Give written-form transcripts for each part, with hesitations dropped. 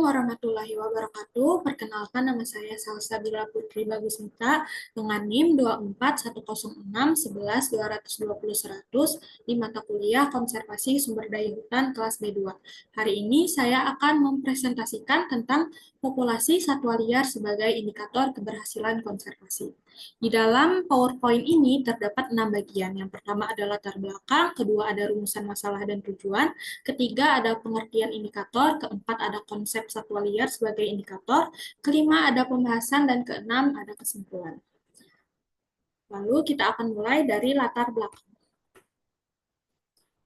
warahmatullahi wabarakatuh. Perkenalkan, nama saya Salsabila Putri Bagusmita dengan NIM 2410611200101 di mata kuliah Konservasi Sumber Daya Hutan kelas B2. Hari ini saya akan mempresentasikan tentang populasi satwa liar sebagai indikator keberhasilan konservasi. Di dalam PowerPoint ini terdapat 6 bagian. Yang pertama adalah latar belakang, kedua ada rumusan masalah dan tujuan, ketiga ada pengertian indikator, keempat ada konsep satwa liar sebagai indikator, kelima ada pembahasan, dan keenam ada kesimpulan. Lalu kita akan mulai dari latar belakang.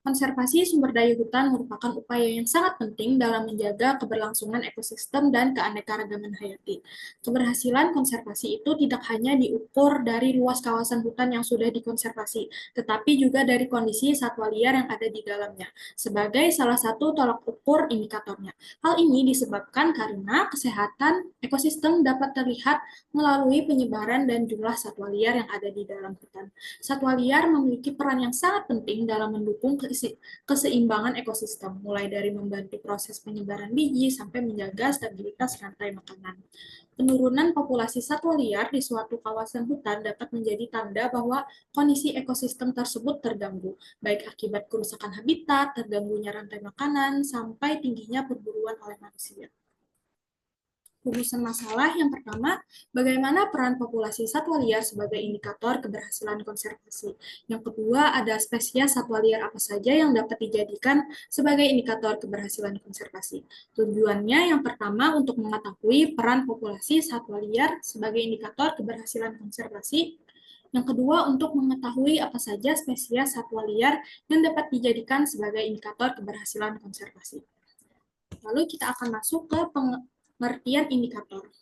Konservasi sumber daya hutan merupakan upaya yang sangat penting dalam menjaga keberlangsungan ekosistem dan keanekaragaman hayati. Keberhasilan konservasi itu tidak hanya diukur dari luas kawasan hutan yang sudah dikonservasi, tetapi juga dari kondisi satwa liar yang ada di dalamnya, sebagai salah satu tolak ukur indikatornya. Hal ini disebabkan karena kesehatan ekosistem dapat terlihat melalui penyebaran dan jumlah satwa liar yang ada di dalam hutan. Satwa liar memiliki peran yang sangat penting dalam mendukung keseimbangan ekosistem, mulai dari membantu proses penyebaran biji sampai menjaga stabilitas rantai makanan. Penurunan populasi satwa liar di suatu kawasan hutan dapat menjadi tanda bahwa kondisi ekosistem tersebut terganggu, baik akibat kerusakan habitat, terganggunya rantai makanan, sampai tingginya perburuan oleh manusia. Rumusan masalah yang pertama, bagaimana peran populasi satwa liar sebagai indikator keberhasilan konservasi. Yang kedua, ada spesies satwa liar apa saja yang dapat dijadikan sebagai indikator keberhasilan konservasi. Tujuannya yang pertama untuk mengetahui peran populasi satwa liar sebagai indikator keberhasilan konservasi. Yang kedua, untuk mengetahui apa saja spesies satwa liar yang dapat dijadikan sebagai indikator keberhasilan konservasi. Lalu kita akan masuk ke pengertian indikator.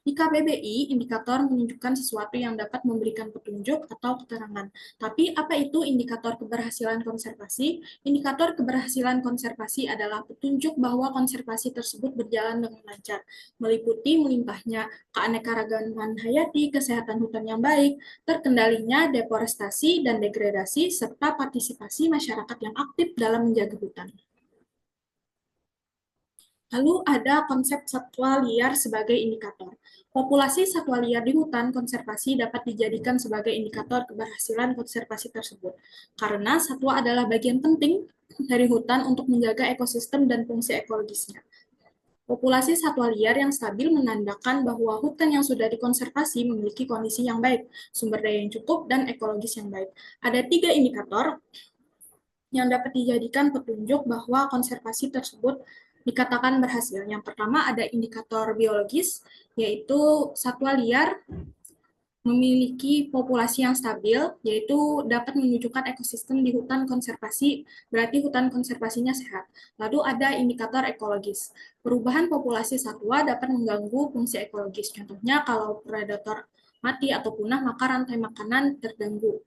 Di KBBI, indikator menunjukkan sesuatu yang dapat memberikan petunjuk atau keterangan. Tapi apa itu indikator keberhasilan konservasi? Indikator keberhasilan konservasi adalah petunjuk bahwa konservasi tersebut berjalan dengan lancar, meliputi melimpahnya keanekaragaman hayati, kesehatan hutan yang baik, terkendalinya deforestasi dan degradasi, serta partisipasi masyarakat yang aktif dalam menjaga hutan. Lalu ada konsep satwa liar sebagai indikator. Populasi satwa liar di hutan konservasi dapat dijadikan sebagai indikator keberhasilan konservasi tersebut, karena satwa adalah bagian penting dari hutan untuk menjaga ekosistem dan fungsi ekologisnya. Populasi satwa liar yang stabil menandakan bahwa hutan yang sudah dikonservasi memiliki kondisi yang baik, sumber daya yang cukup, dan ekologis yang baik. Ada 3 indikator yang dapat dijadikan petunjuk bahwa konservasi tersebut dikatakan berhasil. Yang pertama ada indikator biologis, yaitu satwa liar memiliki populasi yang stabil, yaitu dapat menunjukkan ekosistem di hutan konservasi, berarti hutan konservasinya sehat. Lalu ada indikator ekologis. Perubahan populasi satwa dapat mengganggu fungsi ekologis. Contohnya kalau predator mati atau punah, maka rantai makanan terganggu.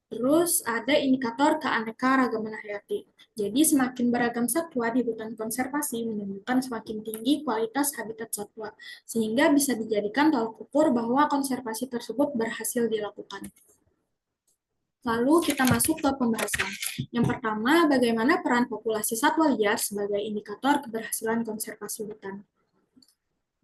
Terus ada indikator keanekaragaman hayati. Jadi semakin beragam satwa di hutan konservasi menunjukkan semakin tinggi kualitas habitat satwa, sehingga bisa dijadikan tolak ukur bahwa konservasi tersebut berhasil dilakukan. Lalu kita masuk ke pembahasan. Yang pertama, bagaimana peran populasi satwa liar sebagai indikator keberhasilan konservasi hutan.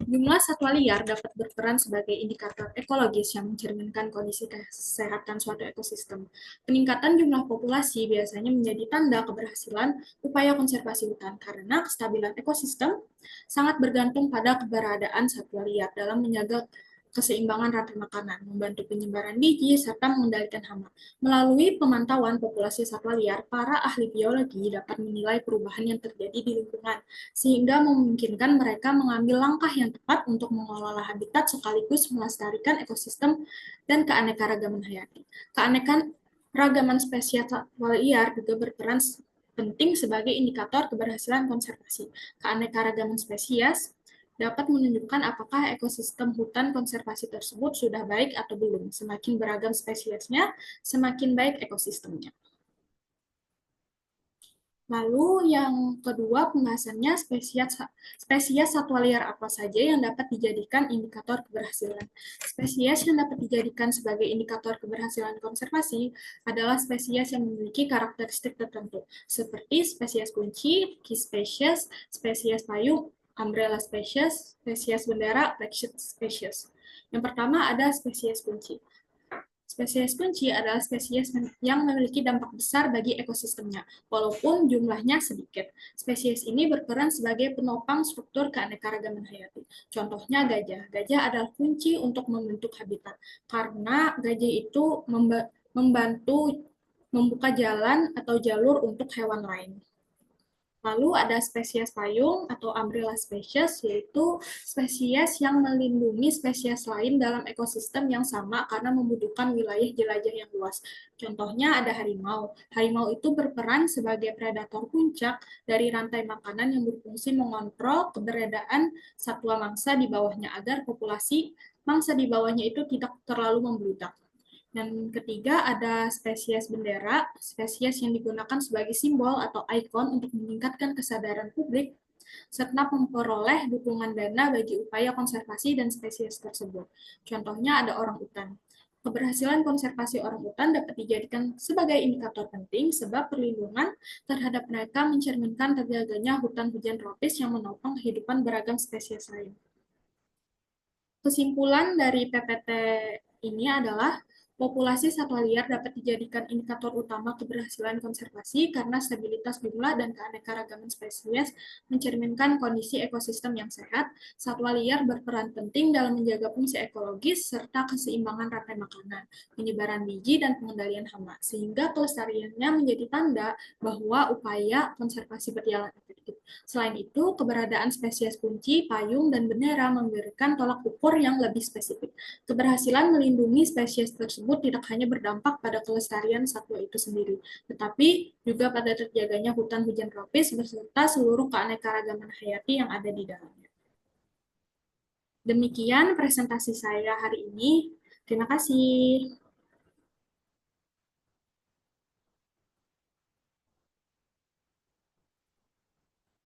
Jumlah satwa liar dapat berperan sebagai indikator ekologis yang mencerminkan kondisi kesehatan suatu ekosistem. Peningkatan jumlah populasi biasanya menjadi tanda keberhasilan upaya konservasi hutan karena kestabilan ekosistem sangat bergantung pada keberadaan satwa liar dalam menjaga keseimbangan rantai makanan, membantu penyebaran biji, serta mengendalikan hama. Melalui pemantauan populasi satwa liar, para ahli biologi dapat menilai perubahan yang terjadi di lingkungan, sehingga memungkinkan mereka mengambil langkah yang tepat untuk mengelola habitat sekaligus melestarikan ekosistem dan keanekaragaman hayati. Keanekaragaman spesies satwa liar juga berperan penting sebagai indikator keberhasilan konservasi. Keanekaragaman spesies dapat menunjukkan apakah ekosistem hutan konservasi tersebut sudah baik atau belum. Semakin beragam spesiesnya, semakin baik ekosistemnya. Lalu yang kedua pembahasannya spesies satwa liar apa saja yang dapat dijadikan indikator keberhasilan. Spesies yang dapat dijadikan sebagai indikator keberhasilan konservasi adalah spesies yang memiliki karakteristik tertentu, seperti spesies kunci, key species, spesies payung, umbrella species, spesies bendera, flagship species. Yang pertama ada spesies kunci. Spesies kunci adalah spesies yang memiliki dampak besar bagi ekosistemnya, walaupun jumlahnya sedikit. Spesies ini berperan sebagai penopang struktur keanekaragaman hayati. Contohnya gajah. Gajah adalah kunci untuk membentuk habitat, karena gajah itu membantu membuka jalan atau jalur untuk hewan lain. Lalu ada spesies payung atau umbrella species, yaitu spesies yang melindungi spesies lain dalam ekosistem yang sama karena membutuhkan wilayah jelajah yang luas. Contohnya ada harimau. Harimau itu berperan sebagai predator puncak dari rantai makanan yang berfungsi mengontrol keberadaan satwa mangsa di bawahnya agar populasi mangsa di bawahnya itu tidak terlalu membludak. Dan ketiga ada spesies bendera, spesies yang digunakan sebagai simbol atau ikon untuk meningkatkan kesadaran publik serta memperoleh dukungan dana bagi upaya konservasi dan spesies tersebut. Contohnya ada orang utan. Keberhasilan konservasi orang utan dapat dijadikan sebagai indikator penting sebab perlindungan terhadap mereka mencerminkan terjaganya hutan hujan tropis yang menopang kehidupan beragam spesies lain. Kesimpulan dari PPT ini adalah populasi satwa liar dapat dijadikan indikator utama keberhasilan konservasi karena stabilitas jumlah dan keanekaragaman spesies mencerminkan kondisi ekosistem yang sehat. Satwa liar berperan penting dalam menjaga fungsi ekologis serta keseimbangan rantai makanan, penyebaran biji, dan pengendalian hama, sehingga kelestariannya menjadi tanda bahwa upaya konservasi berjalan efektif. Selain itu, keberadaan spesies kunci, payung, dan bendera memberikan tolak ukur yang lebih spesifik. Keberhasilan melindungi spesies tersebut tidak hanya berdampak pada kelestarian satwa itu sendiri, tetapi juga pada terjaganya hutan hujan tropis beserta seluruh keanekaragaman hayati yang ada di dalamnya. Demikian presentasi saya hari ini. Terima kasih.